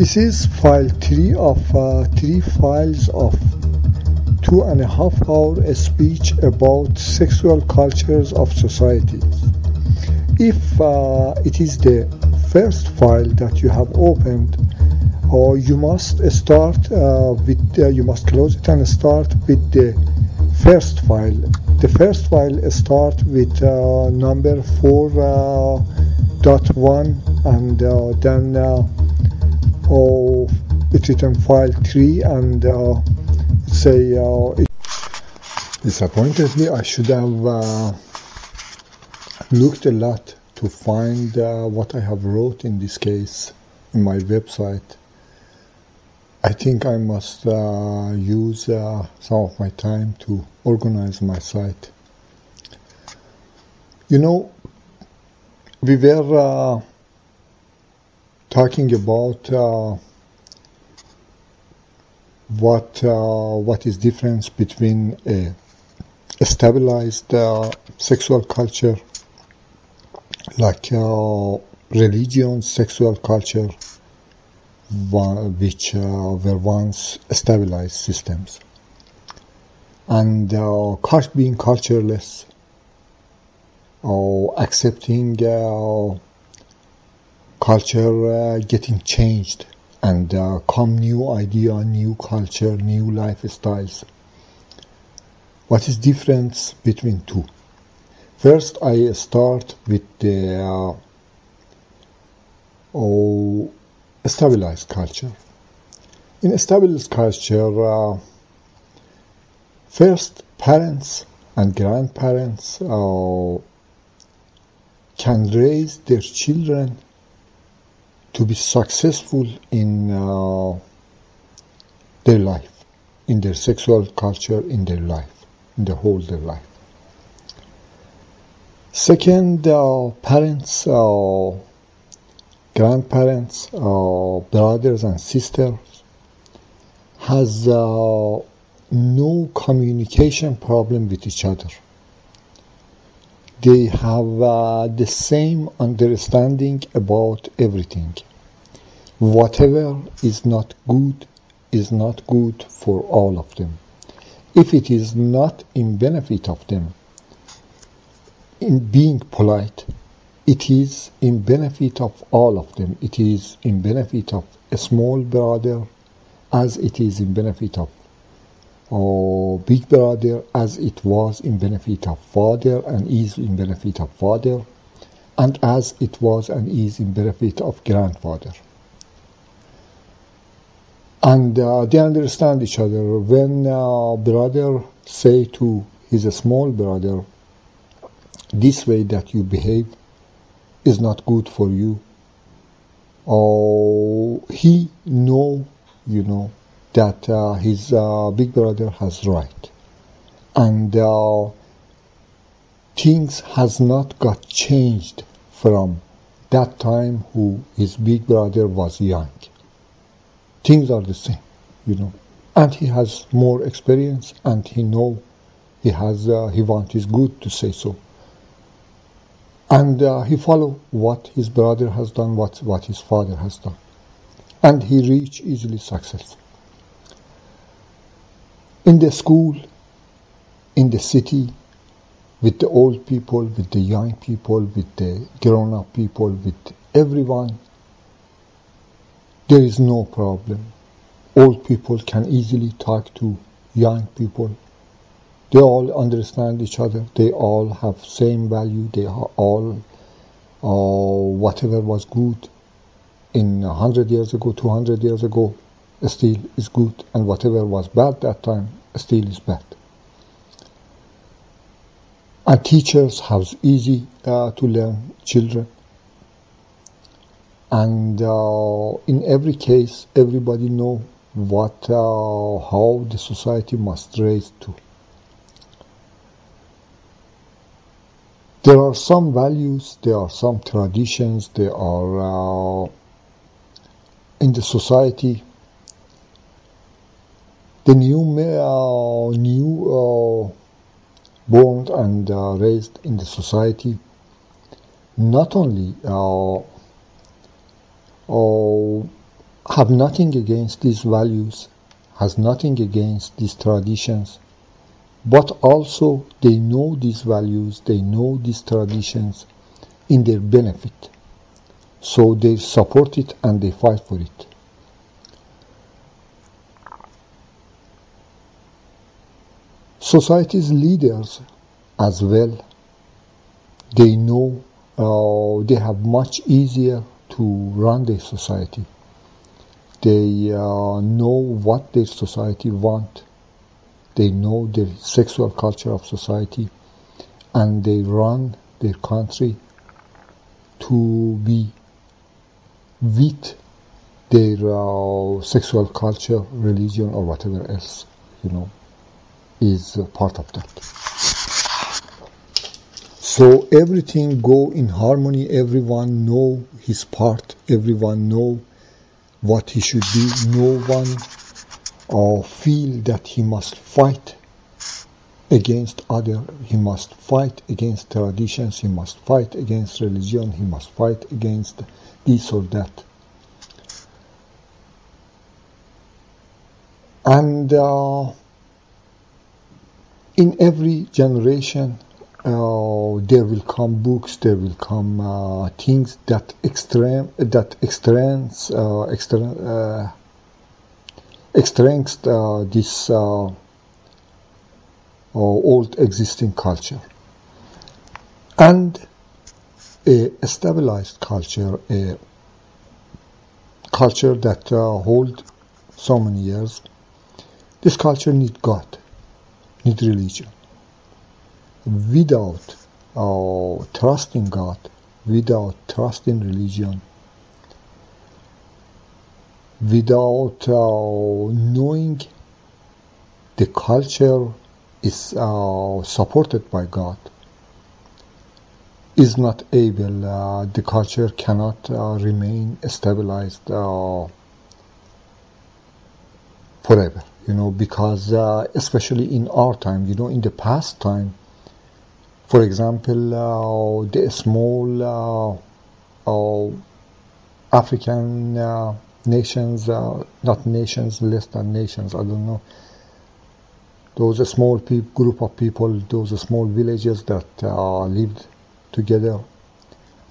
This is file 3 of 3 files of 2.5 hour speech about sexual cultures of societies. If it is the first file that you have opened, or you must start you must close it and start with the first file. The first file start with number 4.1 and then it's written file 3 and say disappointedly I should have looked a lot to find what I have wrote in this case in my website. I think I must use some of my time to organize my site. You know, we were talking about what is difference between a stabilized sexual culture like religion, sexual culture, which were once stabilized systems, and being cultureless or accepting culture getting changed and come new idea, new culture, new lifestyles. What is difference between two? First, I start with the stabilized culture. In a stabilized culture, first parents and grandparents can raise their children to be successful in their life, in their sexual culture, in their life, in the whole their life. Second, parents, grandparents, brothers and sisters has no communication problem with each other. They have the same understanding about everything. Whatever is not good for all of them. If it is not in benefit of them, in being polite, it is in benefit of all of them. It is in benefit of a small brother as it is in benefit of big brother, as it was in benefit of father and is in benefit of father, and as it was and is in benefit of grandfather. And they understand each other. When brother say to his small brother, this way that you behave is not good for you, or he know, that his big brother has right, and things has not got changed from that time who his big brother was young. Things are the same, and he has more experience, and he know he want his good to say so, and he follow what his brother has done, what his father has done, and he reach easily success. In the school, in the city, with the old people, with the young people, with the grown-up people, with everyone, there is no problem. Old people can easily talk to young people. They all understand each other. They all have same value. They are all, whatever was good in 100 years ago, 200 years ago, still is good, and whatever was bad that time still is bad. And teachers have easy to learn children, and in every case everybody know how the society must raise to. There are some values, there are some traditions, there are in the society. The new born and raised in the society not only have nothing against these values, has nothing against these traditions, but also they know these values, they know these traditions in their benefit. So they support it and they fight for it. Society's leaders as well, they know they have much easier to run their society. They know what their society want. They know the sexual culture of society, and they run their country to be with their sexual culture, religion, or whatever else, is part of that. So everything go in harmony. Everyone know his part. Everyone know what he should do. No one feel that he must fight against other. He must fight against traditions. He must fight against religion. He must fight against this or that. And in every generation, there will come books, there will come things that extends this old existing culture. And a stabilized culture, a culture that hold so many years, this culture need God, need religion. Without trusting God, without trusting religion, without knowing the culture is supported by God, is not able, the culture cannot remain stabilized forever, because especially in our time, in the past time, for example, the small African nations, not nations, less than nations, I don't know, those small group of people, those small villages that lived together,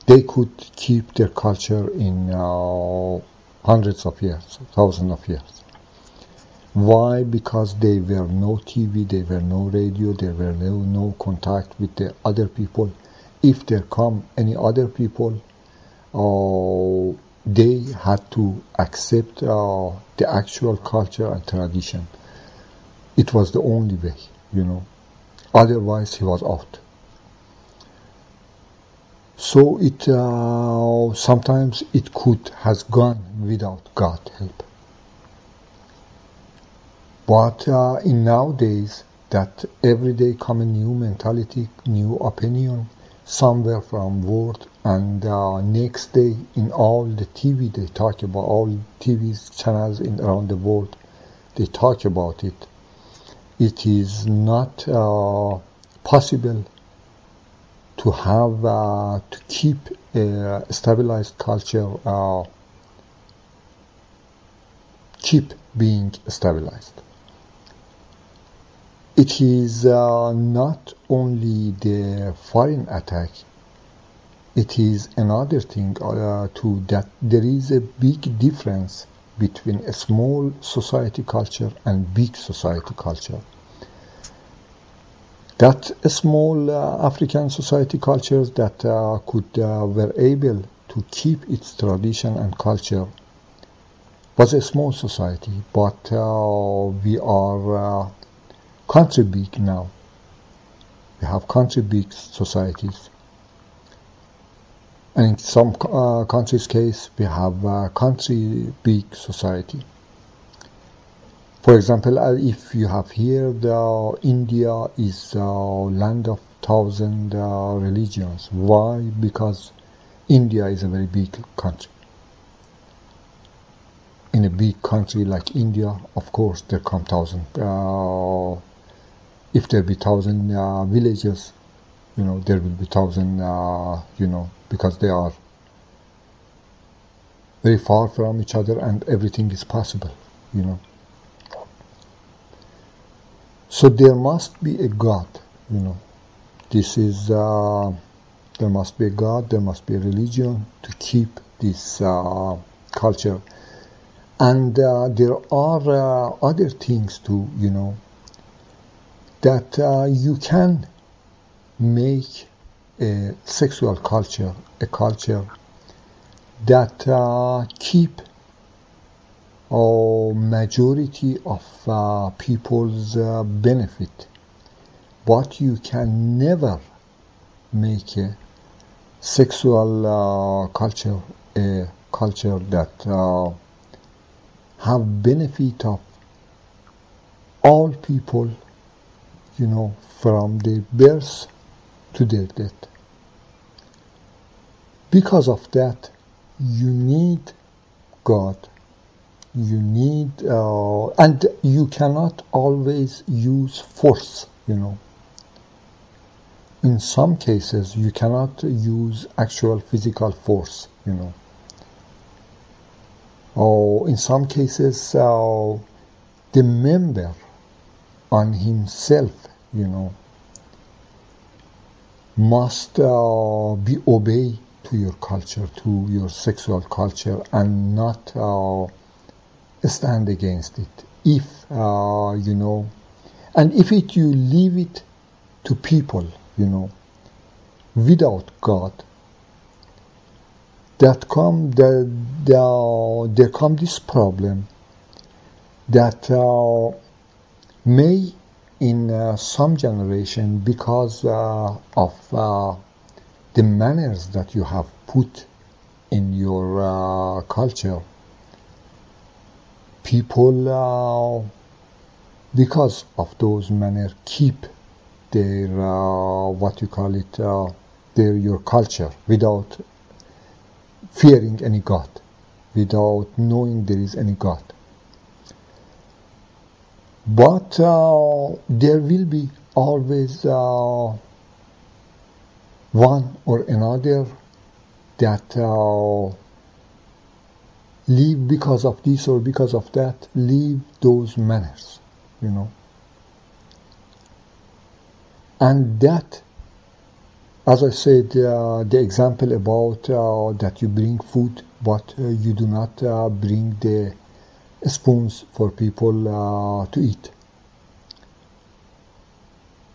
they could keep their culture in hundreds of years, thousands of years. Why? Because there were no TV, there were no radio, there were no contact with the other people. If there come any other people, they had to accept the actual culture and tradition. It was the only way, Otherwise, he was out. So it sometimes it could has gone without God's help. But in nowadays, that every day come a new mentality, new opinion, somewhere from world, and next day in all the TV they talk about, all TV channels around the world, they talk about it. It is not possible to have, to keep a stabilized culture, keep being stabilized. It is not only the foreign attack, it is another thing too, that there is a big difference between a small society culture and big society culture. That small African society cultures that were able to keep its tradition and culture was a small society, but we are country big now. We have country big societies. And in some countries' case, we have country big society. For example, if you have here, India is a land of 1,000 religions. Why? Because India is a very big country. In a big country like India, of course, there come 1,000. If there be 1,000 villages, there will be 1,000, because they are very far from each other, and everything is possible, you know. So there must be a God, you know. This is, there must be a God, there must be a religion to keep this culture. And there are other things too, you know, that you can make a sexual culture, a culture that keep a majority of people's benefit, but you can never make a sexual culture a culture that have benefit of all people, you know, from their birth to their death. Because of that, you need God. You need, and you cannot always use force, you know. In some cases, you cannot use actual physical force, you know. Or in some cases, the member on himself, you know, must be obeyed to your culture, to your sexual culture, and not stand against it. If, you know, and if you leave it to people, you know, without God, there come this problem that may in some generation, because of the manners that you have put in your culture, people, because of those manners, keep their what you call it, your culture without fearing any God, without knowing there is any God. But there will be always one or another that leave, because of this or because of that, leave those manners, you know. And that, as I said, the example about that you bring food, but you do not bring the spoons for people to eat.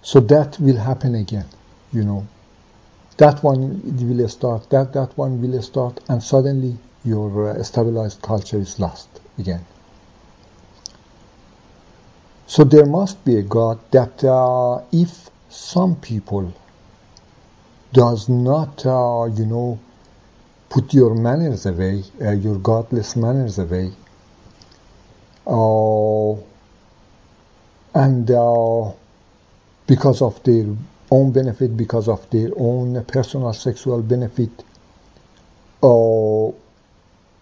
So that will happen again, you know. That one will start, that one will start, and suddenly your stabilized culture is lost again. So there must be a God that if some people does not, you know, put your manners away, your godless manners away, and because of their own benefit, because of their own personal sexual benefit,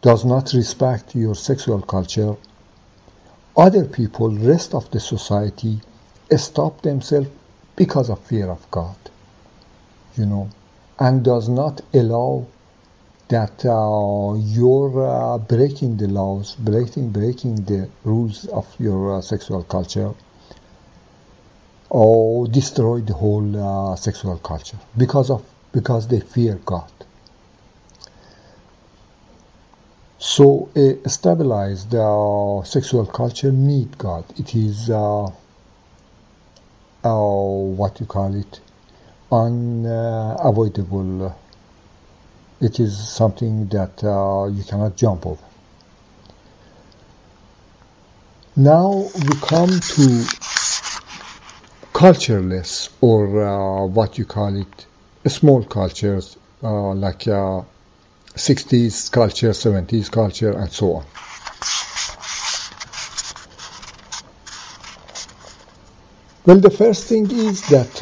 does not respect your sexual culture, other people, rest of the society, stop themselves because of fear of God, you know, and does not allow that you're breaking the laws, breaking the rules of your sexual culture, or destroy the whole sexual culture because they fear God. So a stabilized sexual culture need God. It is what you call it, unavoidable. It is something that you cannot jump over. Now we come to cultureless, or what you call it, small cultures, like 60s culture, 70s culture, and so on. Well, the first thing is that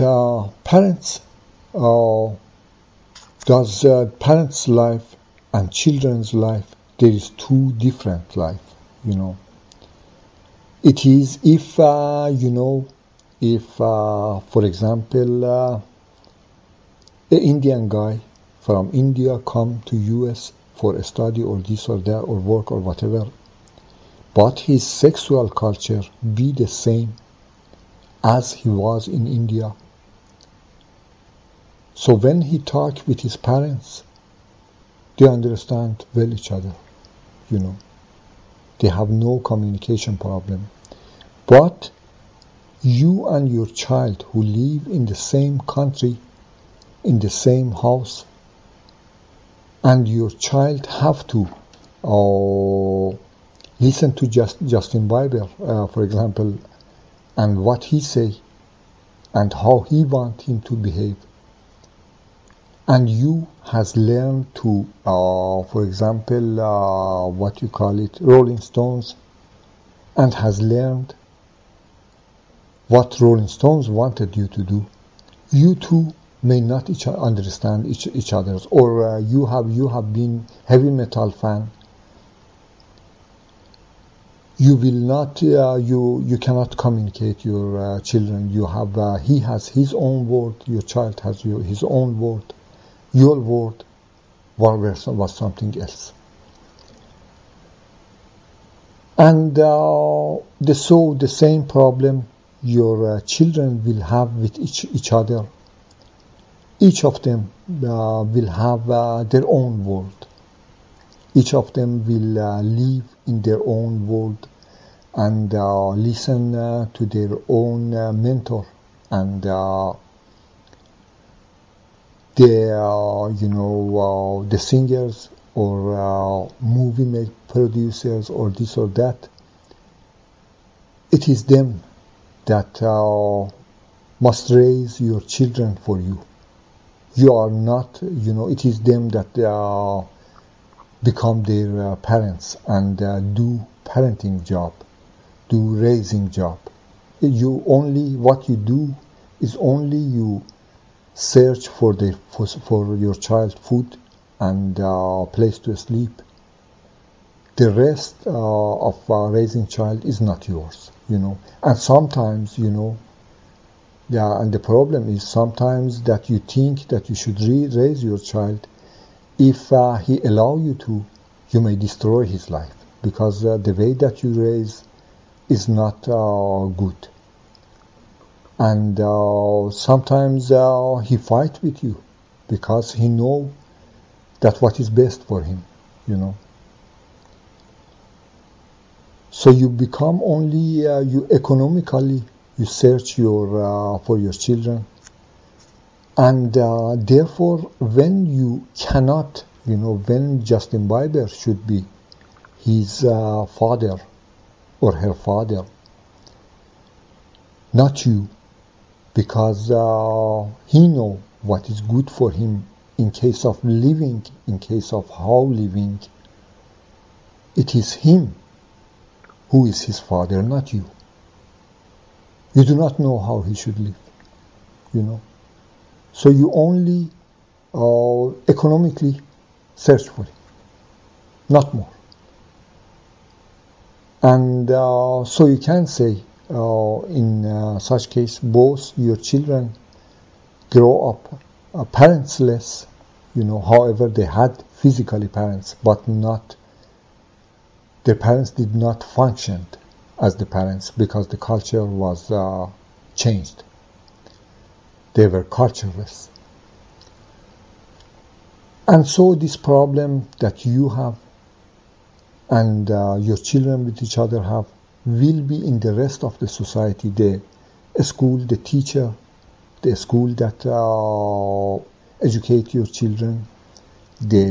parents' life and children's life, there is two different life, you know. It is if, you know, if, for example, an Indian guy from India come to US for a study or this or that or work or whatever, but his sexual culture be the same as he was in India. So when he talk with his parents, they understand well each other, you know. They have no communication problem. But you and your child who live in the same country, in the same house, and your child have to listen to Justin Bieber, for example, and what he say, and how he want him to behave. And you has learned to, for example, what you call it, Rolling Stones, and has learned what Rolling Stones wanted you to do. You two may not understand each other's, or you have been heavy metal fan. You will not, you cannot communicate your children. You have, he has his own word, your child has his own word. Your word was something else. And the same problem your children will have with each other. Each of them will have their own world. Each of them will live in their own world and listen to their own mentor and the singers or movie producers or this or that. It is them that must raise your children for you. You are not, it is them that become their parents and do parenting job, do raising job. What you do is only you search for your child food and place to sleep. The rest of raising child is not yours, And sometimes, and the problem is sometimes that you think that you should raise your child. If he allow you to, you may destroy his life because the way that you raise is not good. And sometimes he fight with you because he know that what is best for him, So you become only you economically you search for your children, and therefore when you cannot, when Justin Bieber should be his father or her father, not you. Because he know what is good for him in case of living, in case of how living. It is him who is his father, not you. You do not know how he should live, So you only economically search for him, not more. And so you can say, in such case, both your children grow up parentless, however they had physically parents, but not, their parents did not function as the parents because the culture was changed. They were cultureless. And so this problem that you have and your children with each other have will be in the rest of the society, the school, the teacher, the school that educate your children, the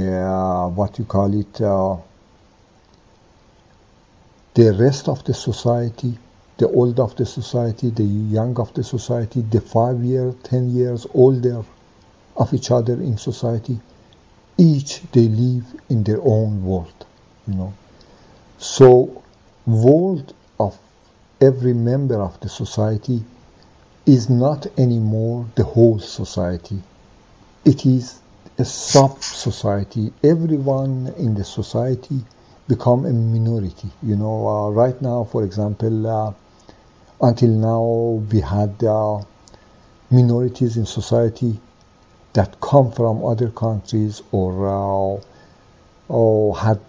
rest of the society, the old of the society, the young of the society, the 5 years, 10 years older of each other in society. Each they live in their own world, So world of every member of the society is not anymore the whole society. It is a sub-society. Everyone in the society become a minority. Right now, for example, until now we had minorities in society that come from other countries or or had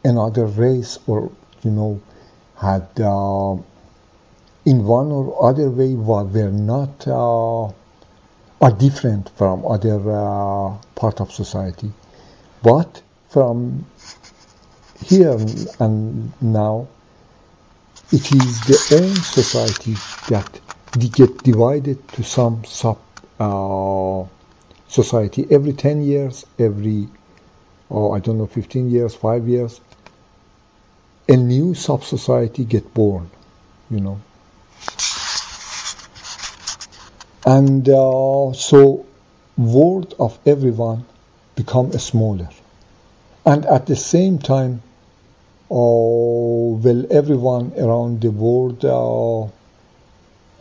another race, or had in one or other way were not are different from other part of society. But from here and now, it is the own society that get divided to some sub society. Every 10 years, every 15 years, 5 years, a new sub-society get born, And so world of everyone become smaller. And at the same time, will everyone around the world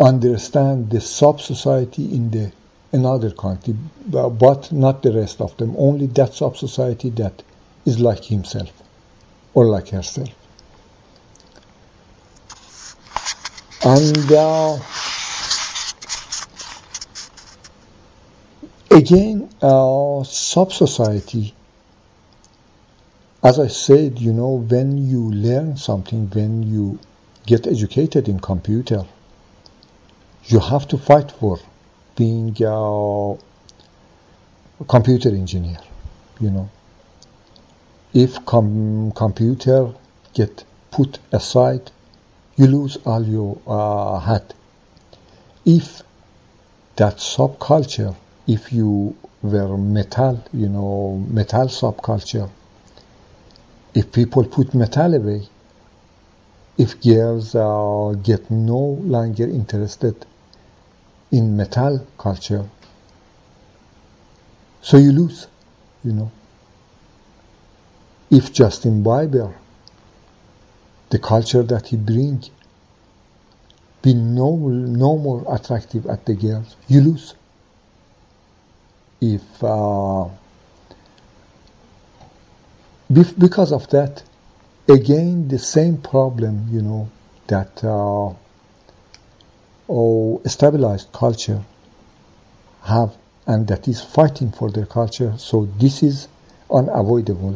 understand the sub-society in the another country, but not the rest of them, only that sub-society that is like himself or like herself. And again, sub-society, as I said, when you learn something, when you get educated in computer, you have to fight for being a computer engineer, If computer get put aside, you lose all you had. If that subculture, if you were metal, metal subculture, if people put metal away, if girls get no longer interested in metal culture, so you lose, If Justin Bieber, the culture that he brings, be no more attractive at the girls, you lose. If because of that, again the same problem, that stabilized culture have, and that is fighting for their culture. So this is unavoidable,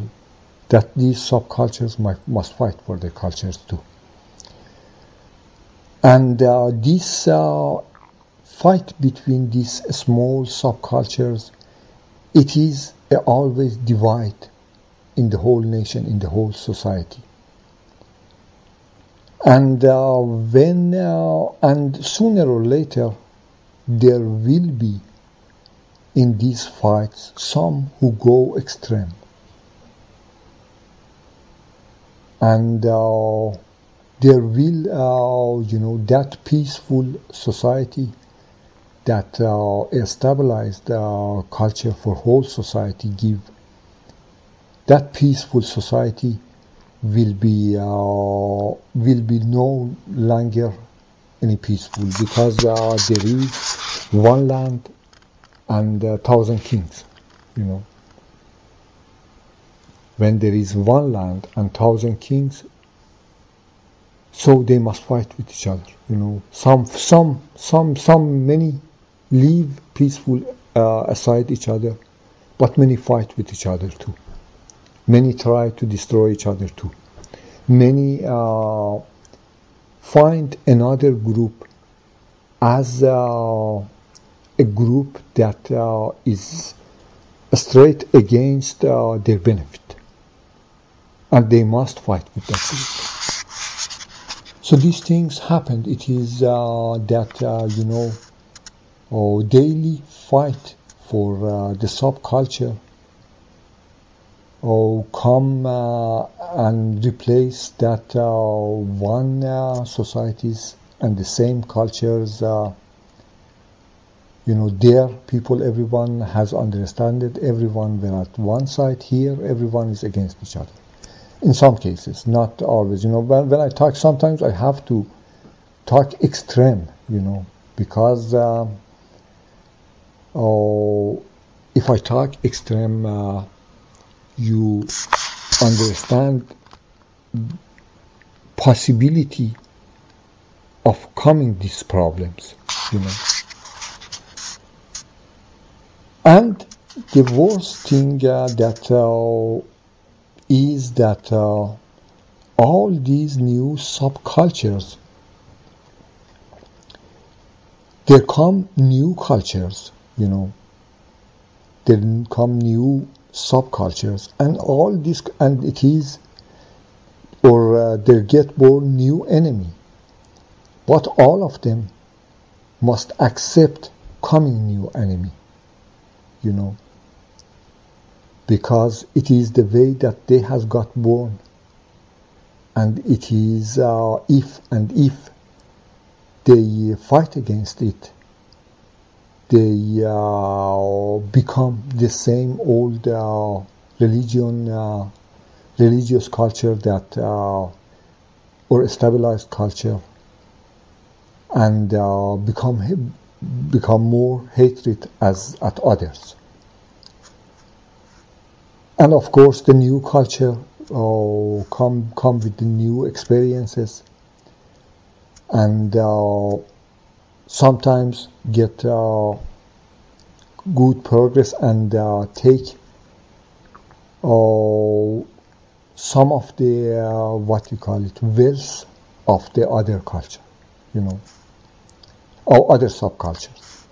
that these subcultures must fight for their cultures too. And this fight between these small subcultures, it is always divide in the whole nation, in the whole society. And and sooner or later, there will be in these fights some who go extreme. And there will, that peaceful society, that a stabilized culture for whole society give, that peaceful society will be no longer any peaceful, because there is one land and 1,000 kings, When there is one land and 1,000 kings, so they must fight with each other, Many live peaceful aside each other, but many fight with each other too. Many try to destroy each other too. Many find another group as a group that is straight against their benefit, and they must fight with that group. So these things happened. It is that daily fight for the subculture come and replace that one societies and the same cultures. There people, everyone has understood. Everyone were at one side. Here, everyone is against each other. In some cases, not always. When I talk, sometimes I have to talk extreme. Because if I talk extreme, you understand possibility of coming these problems, And the worst thing that is that all these new subcultures, there come new cultures, there come new subcultures, and all this, and it is, or there get born new enemy. But all of them must accept coming new enemy, because it is the way that they has got born, and it is if they fight against it, they become the same old religious culture that or a stabilized culture, and become more hatred at others. And of course, the new culture come with the new experiences, and sometimes get good progress and take some of the wealth of the other culture, or other subcultures.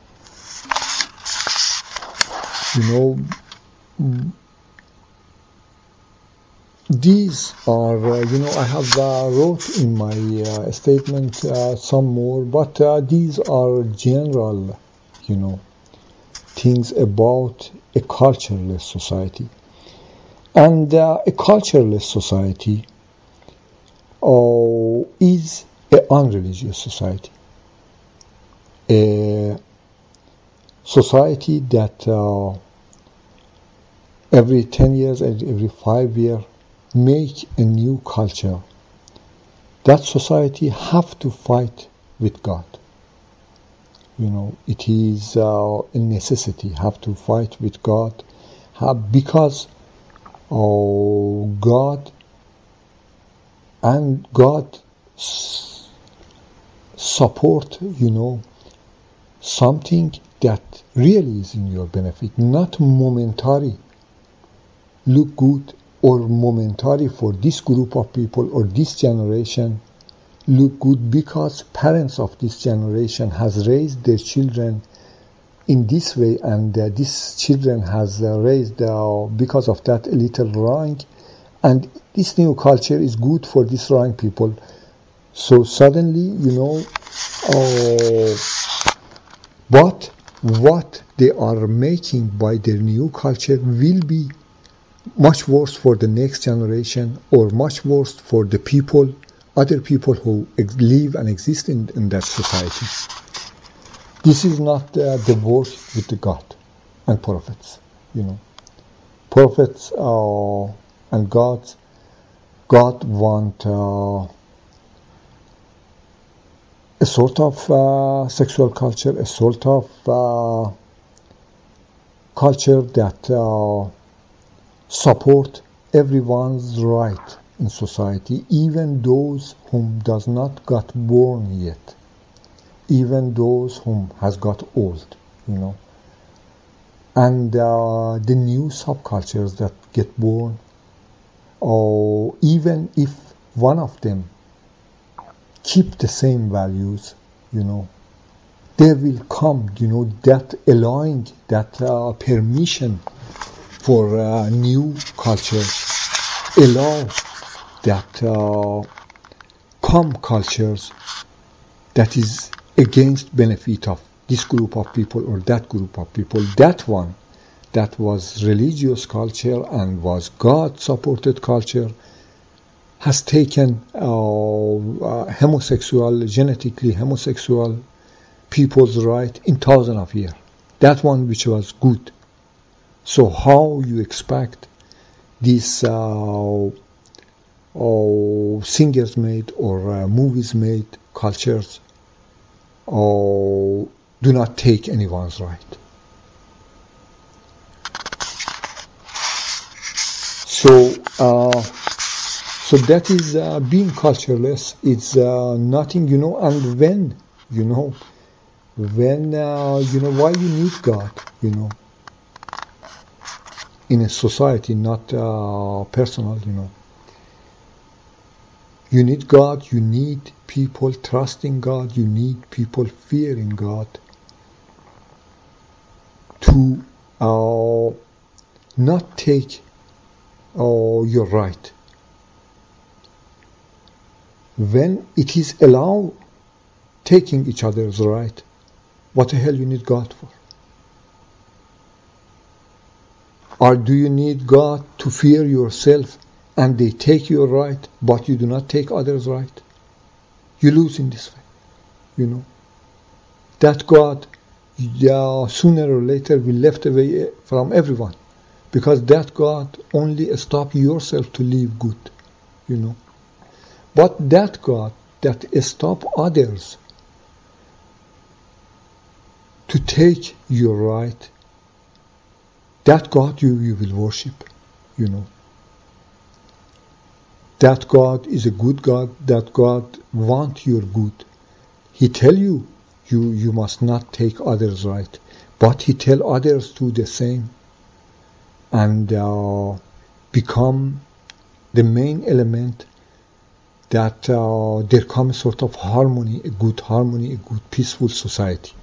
These are, I have wrote in my statement some more, but these are general, things about a cultureless society. And a cultureless society is an unreligious society. A society that every 10 years and every 5 years make a new culture. That society have to fight with God. It is a necessity, have to fight with God, because God support, something that really is in your benefit, not momentary look good, or momentary for this group of people or this generation look good, because parents of this generation has raised their children in this way, and these children has raised because of that a little wrong, and this new culture is good for these wrong people. So suddenly, but what they are making by their new culture will be much worse for the next generation, or much worse for the people, other people who live and exist in that society. This is not the work with the God and prophets. Prophets and God want a sort of sexual culture, a sort of culture that support everyone's right in society, even those whom does not got born yet, even those whom has got old, and the new subcultures that get born, or even if one of them keep the same values, they will come, that allowing, that permission for new cultures, allow that come cultures that is against benefit of this group of people or that group of people. That one, that was religious culture and was God-supported culture, has taken genetically homosexual people's right in thousands of years. That one which was good. So how you expect these singers made or movies made cultures do not take anyone's right? So that is being cultureless. It's nothing, and when why you need God, in a society, not personal, You need God, you need people trusting God, you need people fearing God to not take your right. When it is allowed taking each other's right, what the hell you need God for? Or do you need God to fear yourself and they take your right, but you do not take others' right? You lose in this way, That God, sooner or later, will left away from everyone. Because that God only stop yourself to live good, But that God that stop others to take your right, that God you will worship, That God is a good God, that God wants your good. He tell you must not take others' right, but He tell others to the same and become the main element that there comes sort of harmony, a good peaceful society.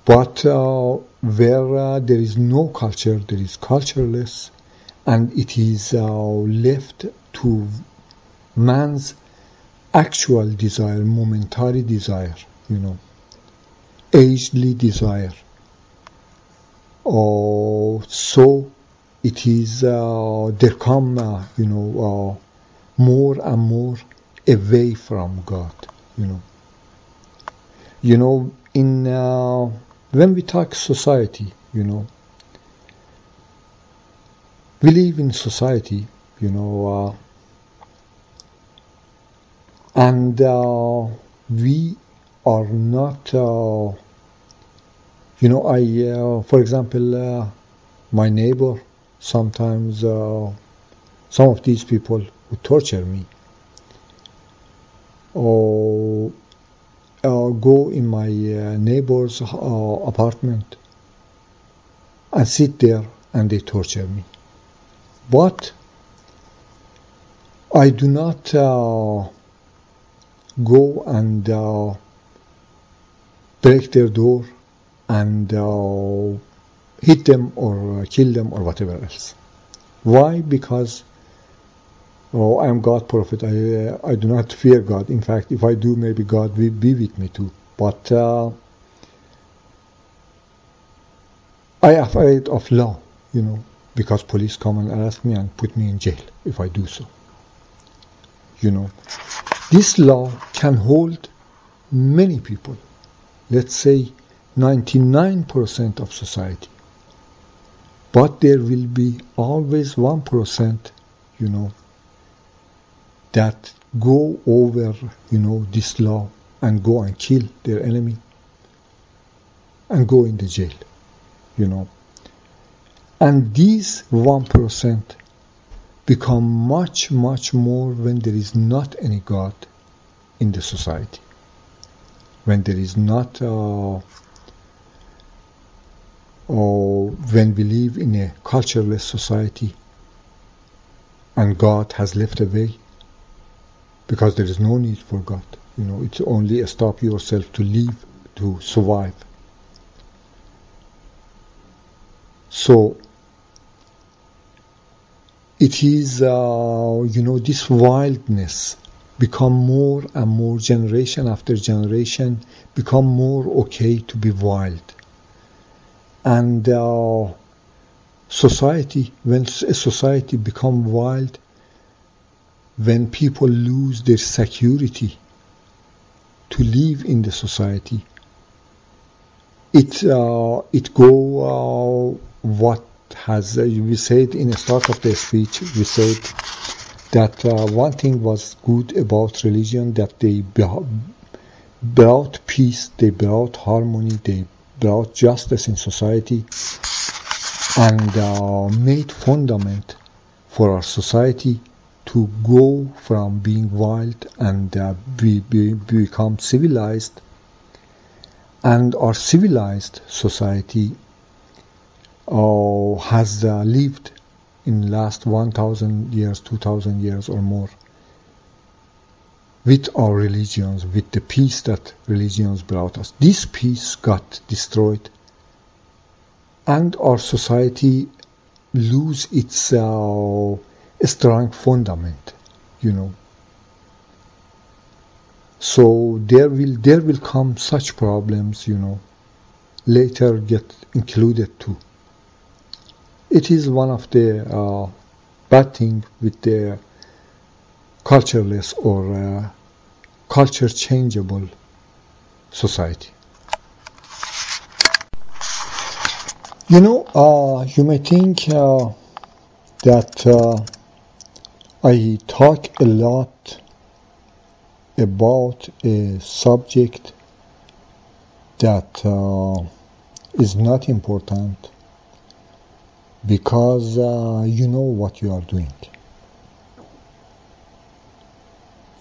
But where there is no culture, there is cultureless, and it is left to man's actual desire, momentary desire, agely desire. So it is, there come, more and more away from God, when we talk society, we live in society, and we are not, for example, my neighbor, sometimes some of these people who torture me, or go in my neighbor's apartment and sit there and they torture me. But I do not go and break their door and hit them or kill them or whatever else. Why? Because I am God prophet. I do not fear God. In fact, if I do, maybe God will be with me too. But I am afraid of law, because police come and arrest me and put me in jail if I do so. This law can hold many people, let's say 99% of society. But there will be always 1%, that go over, this law and go and kill their enemy and go in the jail, And these 1% become much, much more when there is not any God in the society. When there is not, or when we live in a cultureless society and God has left away, because there is no need for God. It's only stop yourself to live, to survive. So it is, this wildness become more and more, generation after generation, become more okay to be wild. And society, when a society become wild, when people lose their security to live in the society, it go what has we said in the start of the speech. We said that one thing was good about religion, that they brought peace, they brought harmony, they brought justice in society, and made fundament for our society to go from being wild and become civilized. And our civilized society has lived in last 1,000 years, 2,000 years or more with our religions, with the peace that religions brought us. This peace got destroyed and our society lose its strong fundament, So there will come such problems, later get included too. It is one of the bad thing with the cultureless or culture changeable society. You may think that I talk a lot about a subject that is not important because you know what you are doing.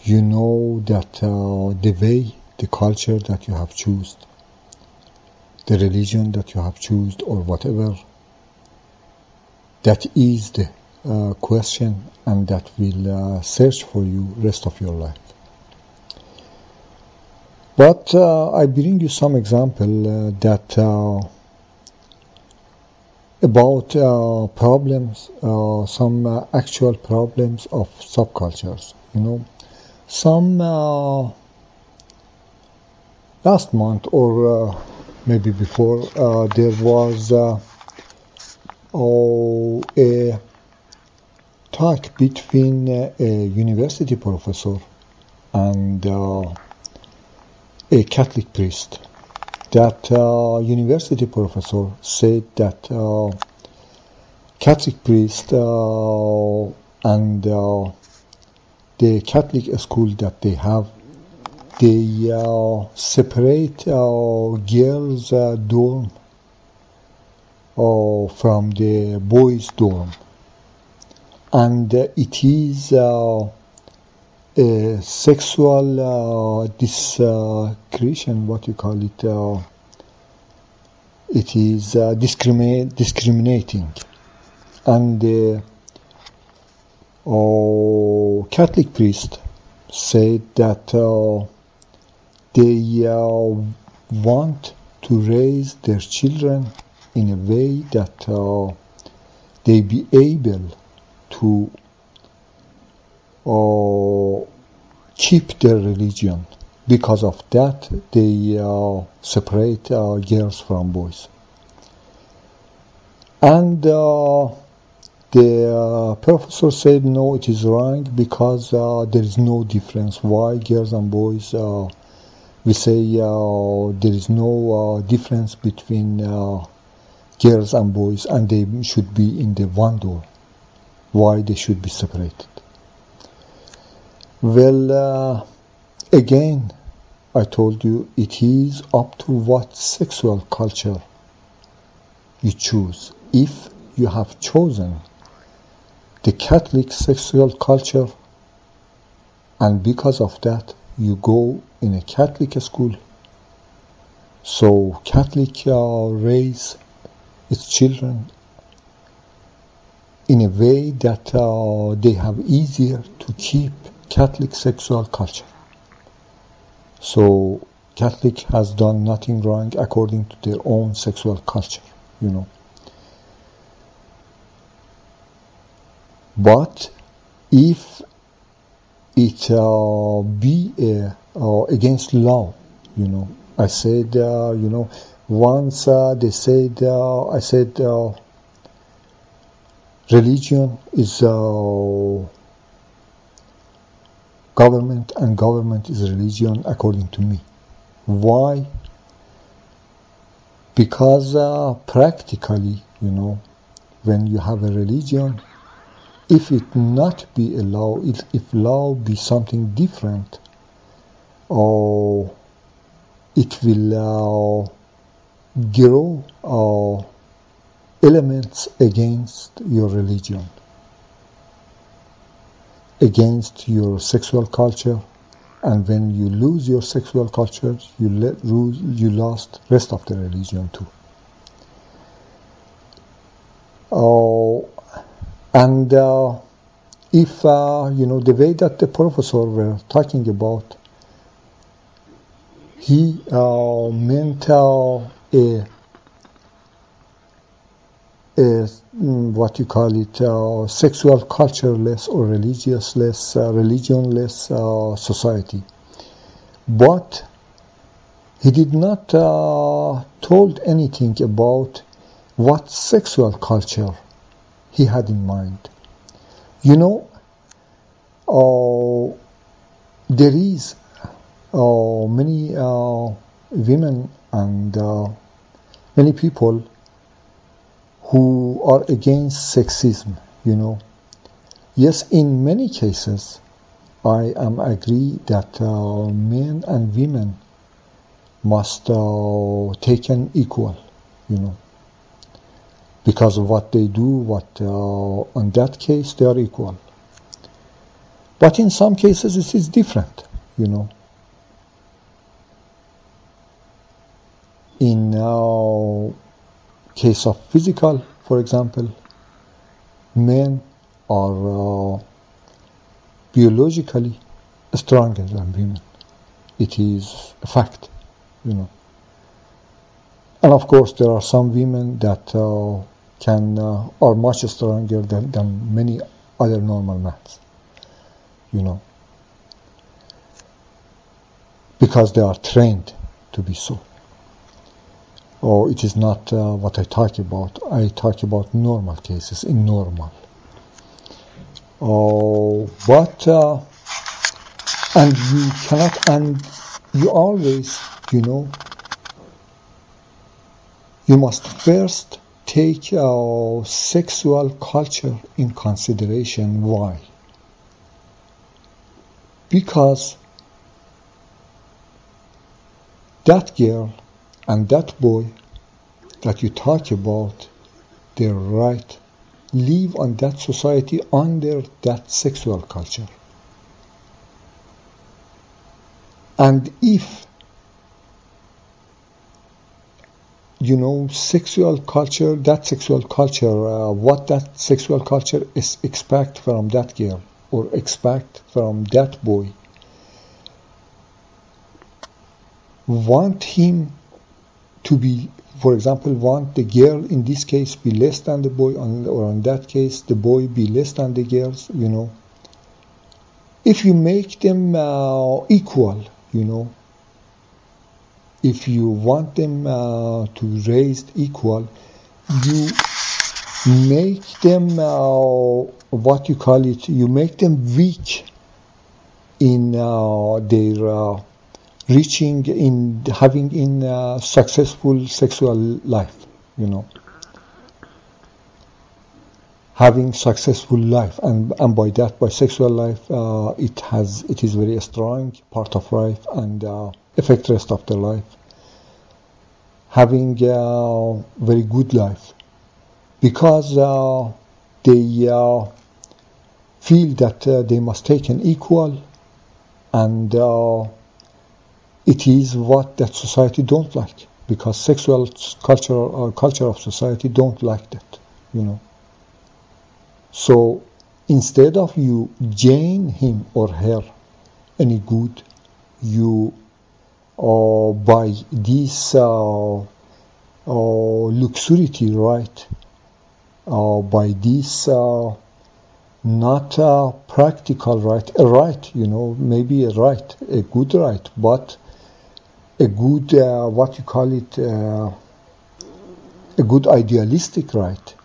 You know that the way, the culture that you have chosen, the religion that you have chosen or whatever, that is the question and that will search for you rest of your life. But I bring you some example that about problems, some actual problems of subcultures. Some last month or maybe before there was a talk between a university professor and a Catholic priest. That university professor said that Catholic priest and the Catholic school that they have, they separate girls' dorm from the boys' dorm, and it is a sexual discrimination. What you call it? It is discriminating, and the Catholic priest said that they want to raise their children in a way that they be able to keep their religion. Because of that, they separate girls from boys. And the professor said, no, it is wrong because there is no difference. Why girls and boys? We say there is no difference between girls and boys, and they should be in the one door. Why they should be separated? Well, again, I told you, it is up to what sexual culture you choose. If you have chosen the Catholic sexual culture, and because of that, you go in a Catholic school, so Catholic raise its children in a way that they have easier to keep Catholic sexual culture. So Catholic has done nothing wrong according to their own sexual culture, But if it be against law, I said, once they said, I said, religion is government, and government is religion according to me. Why? Because practically, when you have a religion, if it not be a law, if law be something different, or it will grow elements against your religion, against your sexual culture, and when you lose your sexual culture, you lost rest of the religion too. And if, the way that the professor were talking about, he meant what you call it, sexual cultureless or religionless society. But he did not told anything about what sexual culture he had in mind. There is many women and many people who are against sexism, Yes, in many cases, I am agree that men and women must taken equal, because of what they do, on that case they are equal. But in some cases it is different, In case of physical, for example, men are biologically stronger than women. It is a fact, And of course, there are some women that are much stronger than many other normal men, because they are trained to be so. Or it is not what I talk about. I talk about normal cases, in normal. And you cannot, and you always, you must first take sexual culture in consideration. Why? Because that girl and that boy that you talk about, their right, live on that society under that sexual culture. And if, sexual culture, what that sexual culture is expect from that girl or expect from that boy, want him to be, for example, want the girl in this case be less than the boy, or in that case the boy be less than the girls, If you make them equal, if you want them to raised equal, you make them, you make them weak in their reaching, in having in successful sexual life, having successful life, and by that, by sexual life, it is very strong part of life and affect rest of their life, having very good life, because they feel that they must take an equal, and it is what that society don't like, because sexual culture or culture of society don't like that, So instead of you gain him or her any good, you by this luxury right, by this not a practical right, a right, maybe a right, a good right, but a good, a good idealistic right,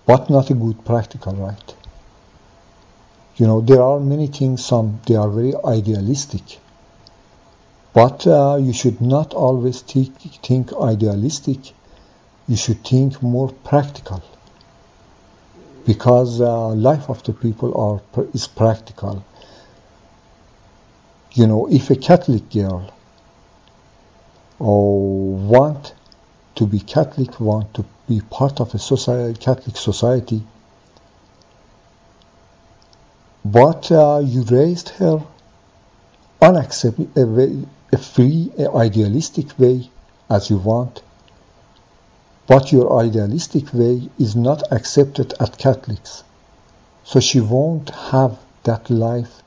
but not a good practical right. There are many things, they are very idealistic, but you should not always think idealistic, you should think more practical, because life of the people is practical. If a Catholic girl want to be Catholic, want to be part of a Catholic society, but you raised her a free, idealistic way, as you want, But your idealistic way is not accepted at Catholics. So she won't have that life,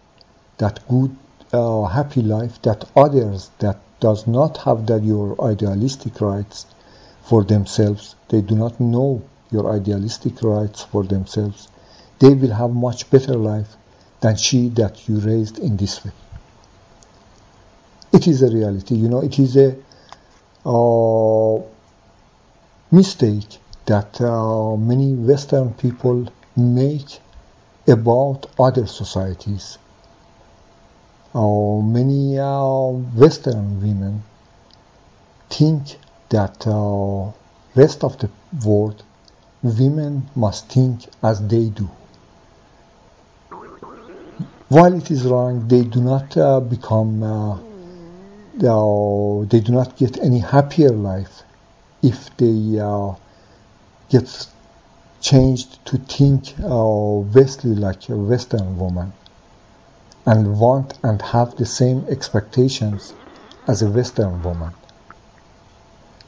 that good, happy life that others that does not have that your idealistic rights for themselves. They do not know your idealistic rights for themselves. They will have much better life than she that you raised in this way. It is a reality, it is a mistake that many Western people make about other societies. Many Western women think that rest of the world, women must think as they do. While it is wrong, they do not they do not get any happier life if they get changed to think Westly like a Western woman and want and have the same expectations as a Western woman.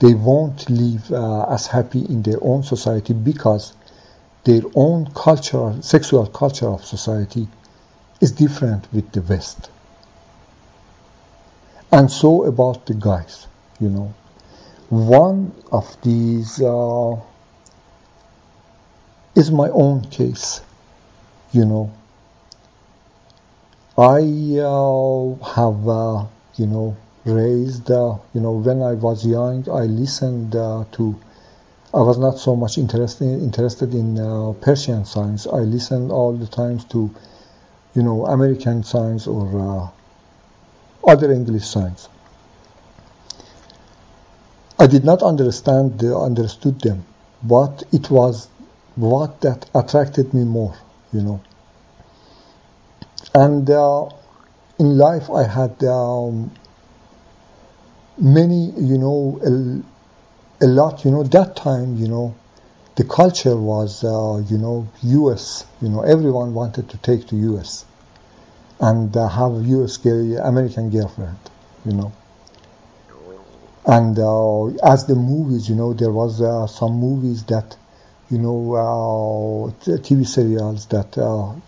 They won't live as happy in their own society because their own culture, sexual culture of society is different with the West. And so about the guys, One of these is my own case, I have, raised, when I was young, I listened to, I was not so much interested in Persian science. I listened all the times to, American science or other English science. I did not understood them, but it was what that attracted me more, And in life I had many, a lot, that time, the culture was, US, everyone wanted to take to US and have American girlfriend, And as the movies, there was some movies that, TV serials that,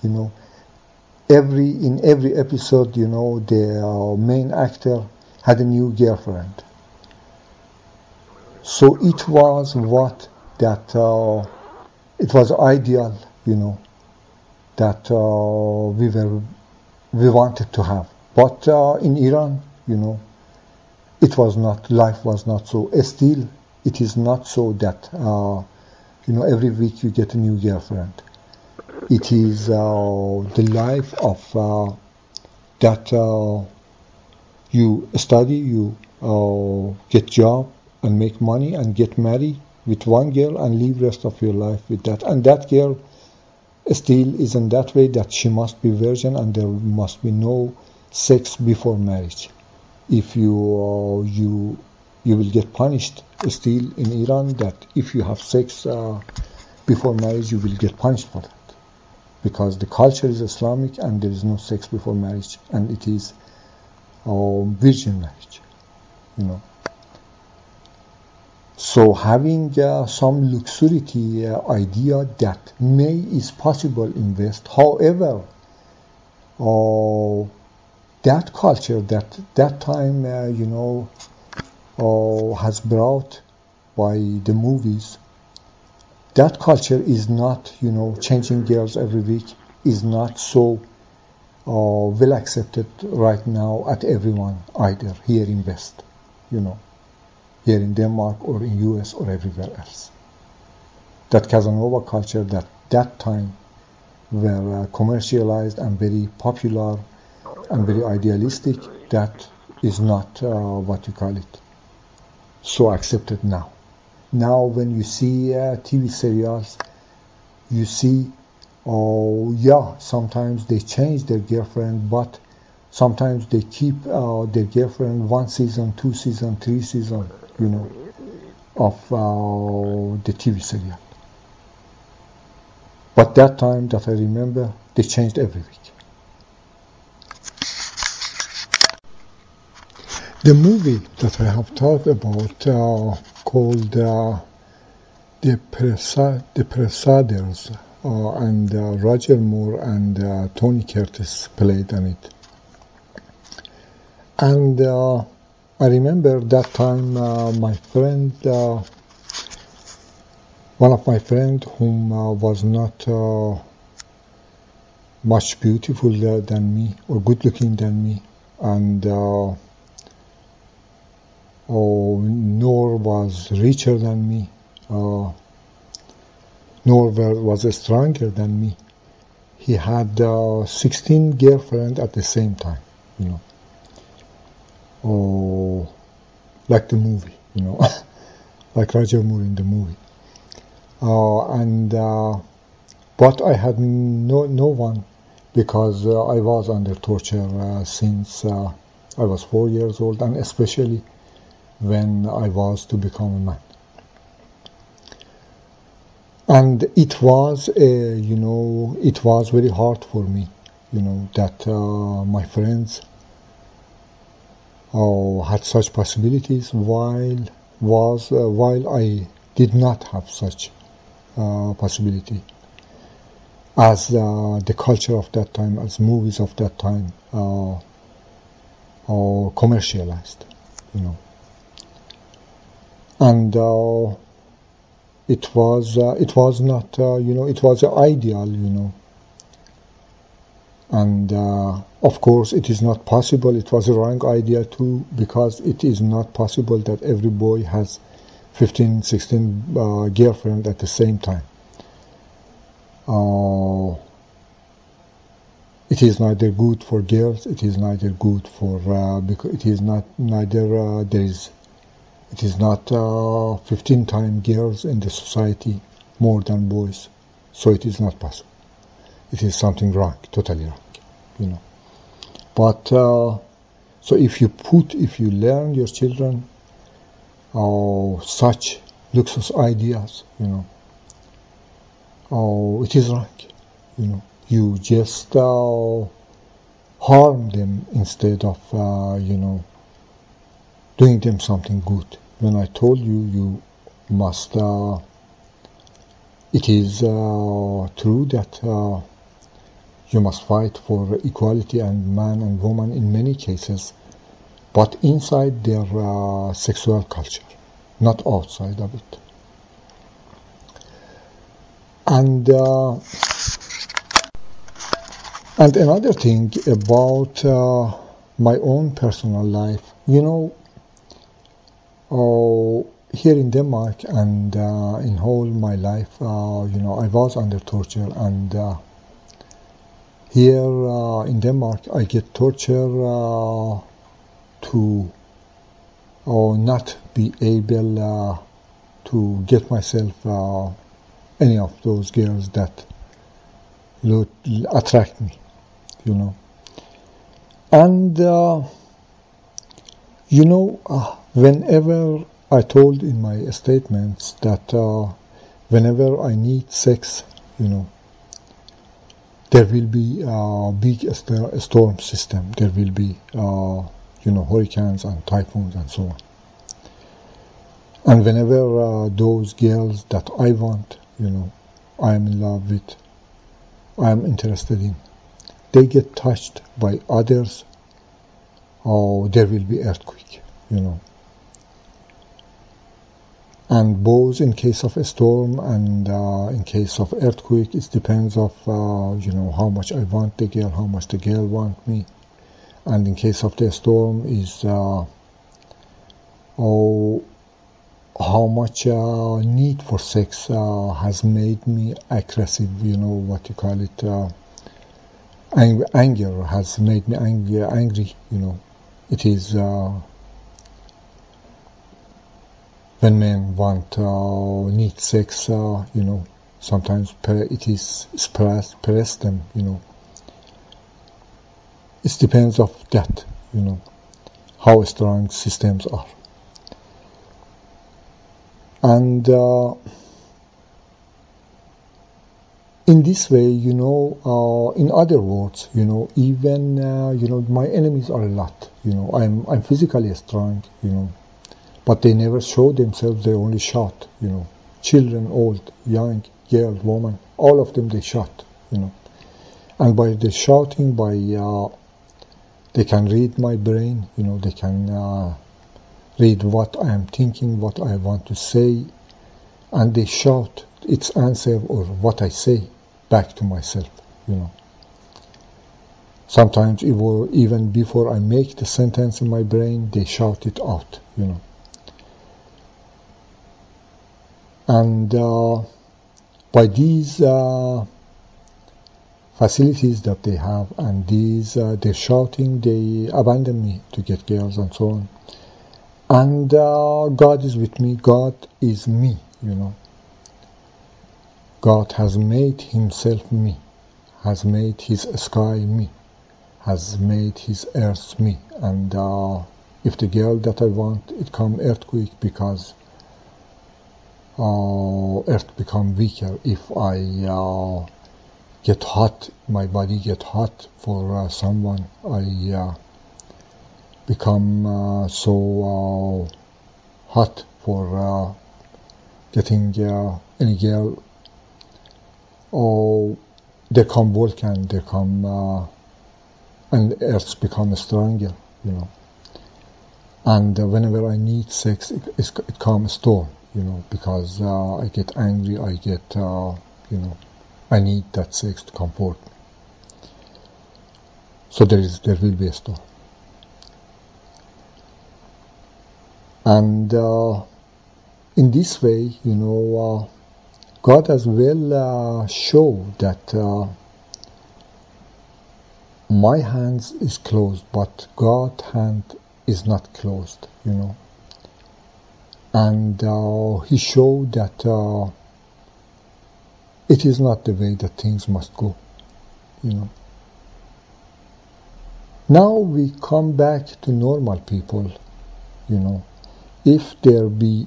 in every episode, the main actor had a new girlfriend. So it was it was ideal, that we wanted to have. But in Iran, it was not, life was not so. Still, it is not so that, every week you get a new girlfriend. It is the life of that you study, you get job and make money and get married with one girl and live rest of your life with that. And that girl still is in that way that she must be virgin and there must be no sex before marriage. If you will get punished still in Iran that if you have sex before marriage you will get punished for that. Because the culture is Islamic and there is no sex before marriage and it is virgin marriage, So having some luxury idea that is possible in West, however, that culture that time, has brought by the movies, that culture is not, changing girls every week is not so well accepted right now at everyone either here in West, here in Denmark or in US or everywhere else. That Casanova culture that time were commercialized and very popular and very idealistic, that is not so accepted now. Now when you see TV serials, you see, sometimes they change their girlfriend, but sometimes they keep their girlfriend 1 season, 2 season, 3 season, of the TV serial. But that time that I remember, they changed every week. The movie that I have talked about called the Prasaders and Roger Moore and Tony Curtis played on it. And I remember that time my friend, one of my friends whom was not much beautiful than me or good looking than me, and nor was richer than me, nor was stronger than me. He had 16 girlfriends at the same time, like the movie, like Roger Moore in the movie. But I had no one, because I was under torture since I was 4 years old, and especially when I was to become a man. And it was, it was very hard for me, that my friends had such possibilities while I did not have such possibility, as the culture of that time, as movies of that time commercialized, and it was not, it was ideal, and of course it is not possible. It was a wrong idea too, because it is not possible that every boy has 15, 16 girlfriends at the same time. It is neither good for girls. It is neither good for because it is not neither it is not 15 times girls in the society more than boys, so it is not possible. It is something wrong, totally wrong, But so if you learn your children such luxurious ideas, it is wrong, You just harm them instead of, doing them something good. When I told you must, it is true that you must fight for equality and man and woman in many cases, but inside their sexual culture, not outside of it. And another thing about my own personal life, here in Denmark and in whole my life, I was under torture, and here in Denmark I get torture to not be able to get myself any of those girls that attract me, And, whenever I told in my statements that whenever I need sex, there will be a big storm system. There will be, hurricanes and typhoons and so on. And whenever those girls that I want, I am in love with, I am interested in, they get touched by others, there will be earthquake, And both in case of a storm and in case of earthquake, it depends of, how much I want the girl, how much the girl want me. And in case of the storm is how much need for sex has made me aggressive, what you call it, anger has made me angry, It is when men need sex, sometimes it is press them, It depends of that, how strong systems are. And in this way, in other words, even, my enemies are a lot, I'm physically strong, but they never show themselves, they only shout, children, old, young, girl, woman, all of them they shot, And by the shouting, they can read my brain, they can read what I am thinking, what I want to say, and they shout its answer or what I say back to myself, Sometimes even before I make the sentence in my brain, they shout it out, And by these facilities that they have and their shouting, they abandon me to get girls and so on. And God is with me. God is me, God has made himself me, has made his sky me, has made his earth me. And if the girl that I want, it come earthquake because earth become weaker. If I get hot, my body get hot for someone, I become so hot for getting any girl. Or there come volcano, there come and earth become stronger, And whenever I need sex, it comes storm, because I get angry, I get, I need that sex to comfort me. So there will be a storm. And in this way, God as well show that my hands is closed, but God's hand is not closed, And he showed that it is not the way that things must go, Now we come back to normal people, If there be,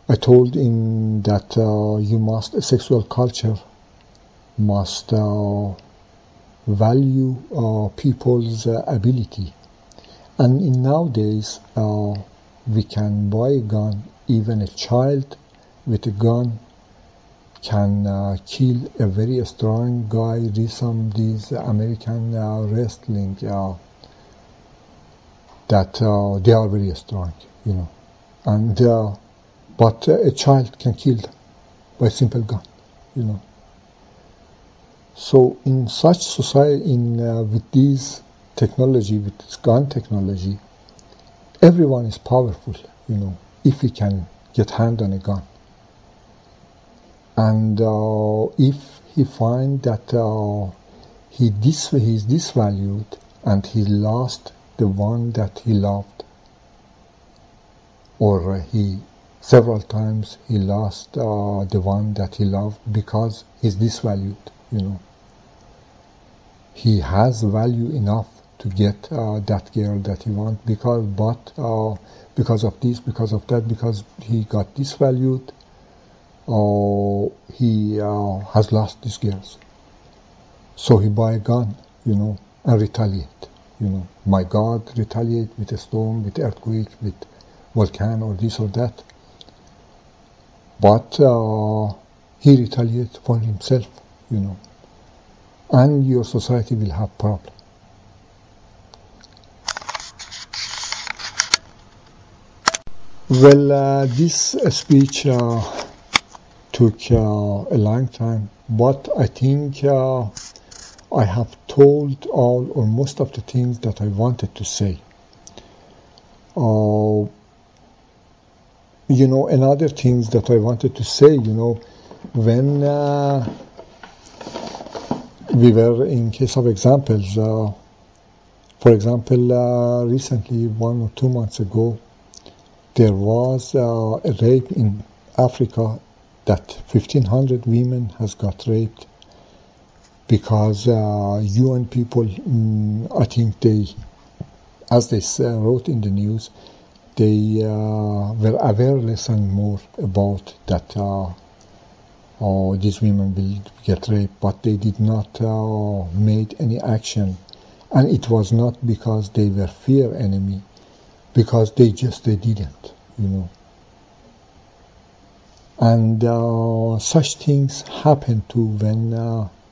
I told in that sexual culture must value people's ability. And in nowadays, we can buy a gun. Even a child with a gun can kill a very strong guy. These American wrestling that they are very strong, And but a child can kill them by a simple gun, So in such society, with this technology, with this gun technology, everyone is powerful, if he can get hand on a gun. And if he find that he is disvalued and he lost the one that he loved, or several times he lost the one that he loved because he's disvalued, He has value enough to get that girl that he wants, because of this, because of that, because he got disvalued, he has lost these girls. So he buy a gun, and retaliate. My God, retaliate with a storm, with earthquake, with volcano, or this or that. But he retaliates for himself, And your society will have problem. Well, this speech took a long time, but I think I have told all or most of the things that I wanted to say. Another things that I wanted to say, when we were in case of examples, for example, recently, 1 or 2 months ago, there was a rape in Africa that 1,500 women has got raped because UN people, I think they, as they wrote in the news, they were aware less and more about that these women will get raped, but they did not made any action. And it was not because they were fear enemy, because they didn't, And such things happen too when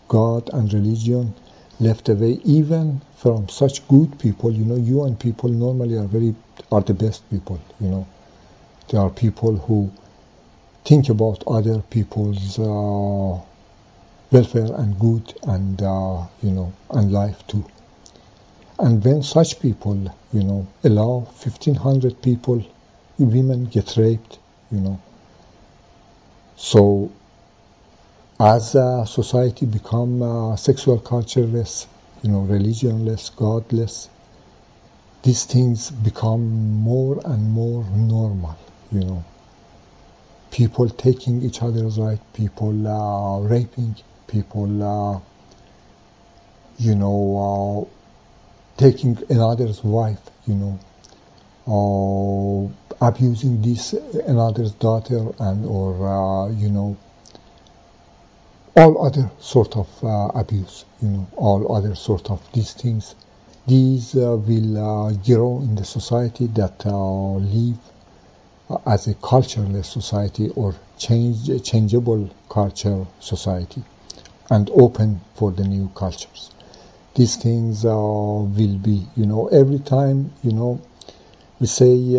God and religion left away, even from such good people. UN people normally are the best people. They are people who think about other people's welfare and good, and and life too. And when such people, allow 1,500 people, women get raped, So, as a society become sexual cultureless, religionless, godless, these things become more and more normal, People taking each other's right, people raping, people, taking another's wife, abusing this another's daughter, and or all other sort of abuse, all other sort of these things. These will grow in the society that live as a cultureless society or changeable culture society, and open for the new cultures. These things will be, every time, we say,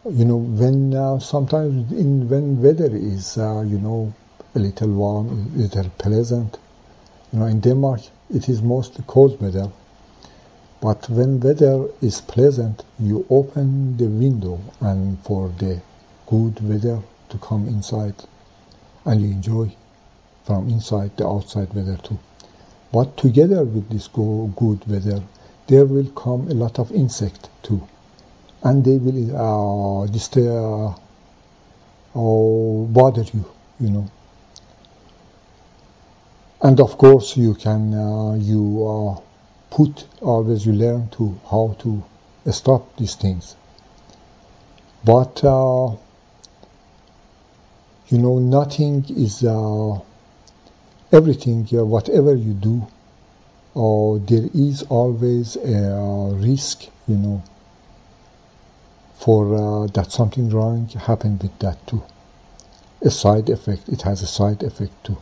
when sometimes when weather is, a little warm, a little pleasant, in Denmark it is mostly cold weather. But when weather is pleasant, you open the window and for the good weather to come inside, and you enjoy from inside the outside weather too. But together with this good weather, there will come a lot of insect too, and they will bother you, And of course, you can you learn to how to stop these things. But nothing is everything. Whatever you do, there is always a risk, for that something wrong happened with that too. A side effect. It has a side effect too.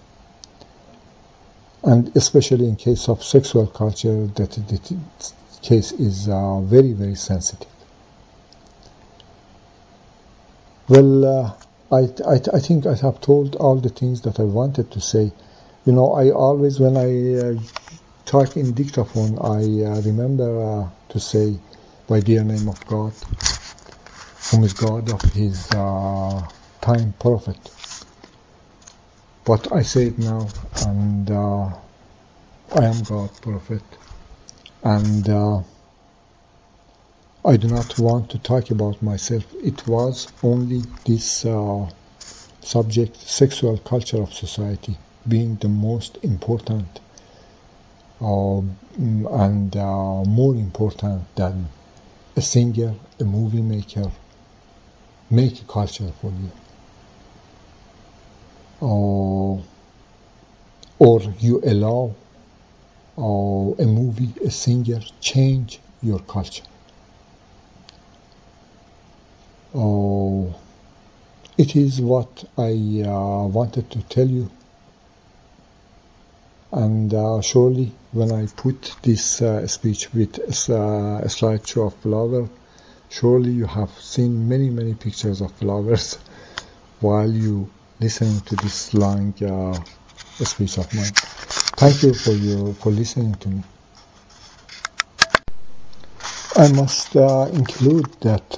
And especially in case of sexual culture, that the case is very, very sensitive. Well, I think I have told all the things that I wanted to say. I always, when I talk in dictaphone, I remember to say, by dear name of God, whom is God of his time prophet. But I say it now, and I am God prophet, and I do not want to talk about myself. It was only this subject, sexual culture of society, being the most important and more important than a singer, a movie maker, make a culture for you. Or you allow a movie, a singer, change your culture. It is what I wanted to tell you. And surely when I put this speech with a slideshow of flowers, surely you have seen many, many pictures of flowers while you listening to this long speech of mine. Thank you for listening to me. I must include that,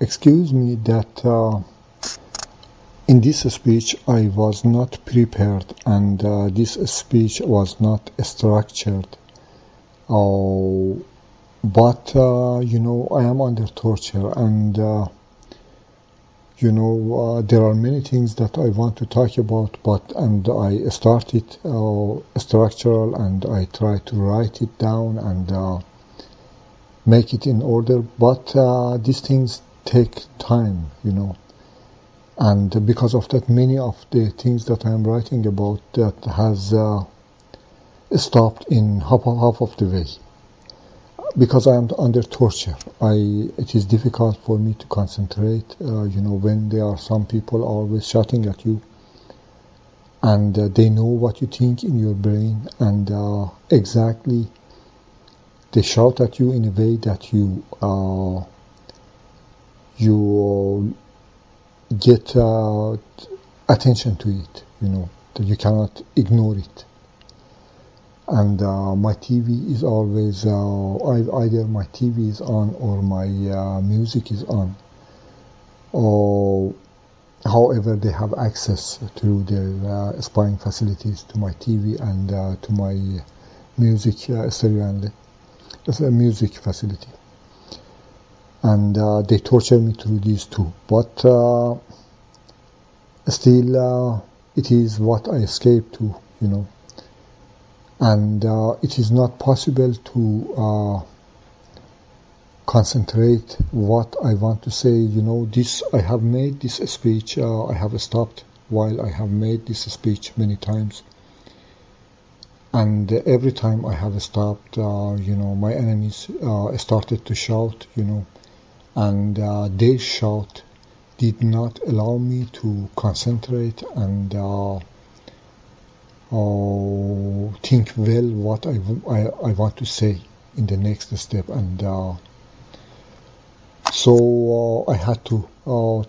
excuse me, that in this speech I was not prepared, and this speech was not structured. But I am under torture, and there are many things that I want to talk about, and I started structural, and I try to write it down and make it in order, but these things take time, and because of that, many of the things that I am writing about that has stopped in half of the way. because I am under torture. It is difficult for me to concentrate. When there are some people always shouting at you, and they know what you think in your brain, and exactly they shout at you in a way that you get attention to it. That you cannot ignore it. And my TV is always either my TV is on or my music is on. Or however, they have access through their spying facilities to my TV and to my music stereo and music facility. And they torture me through these two. But still, it is what I escaped to, And it is not possible to concentrate what I want to say. This I have made this speech. I have stopped while I have made this speech many times. And every time I have stopped, my enemies started to shout, and their shout did not allow me to concentrate and think well what I want to say in the next step. And so I had to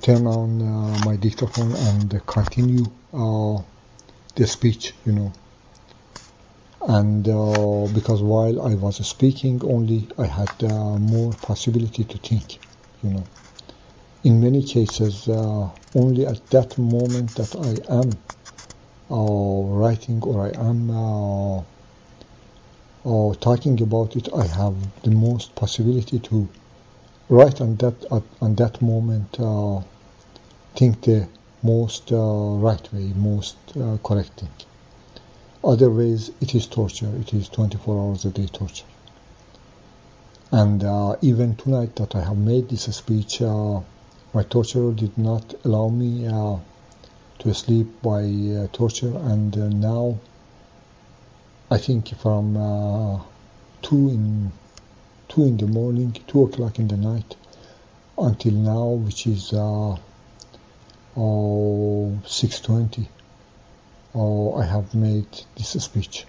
turn on my dictaphone and continue the speech, And because while I was speaking only, I had more possibility to think, In many cases, only at that moment that I am writing or I am talking about it, I have the most possibility to write on that moment, think the most right way, most correct thing. Otherwise, it is torture. It is 24 hours a day torture. And even tonight that I have made this speech, my torturer did not allow me to sleep by torture, and now I think from 2 in the morning, 2 o'clock in the night, until now, which is 6:20, I have made this speech.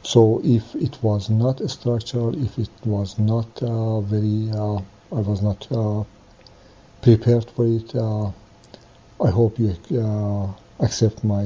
So if it was not structural, if it was not I was not prepared for it, I hope you accept my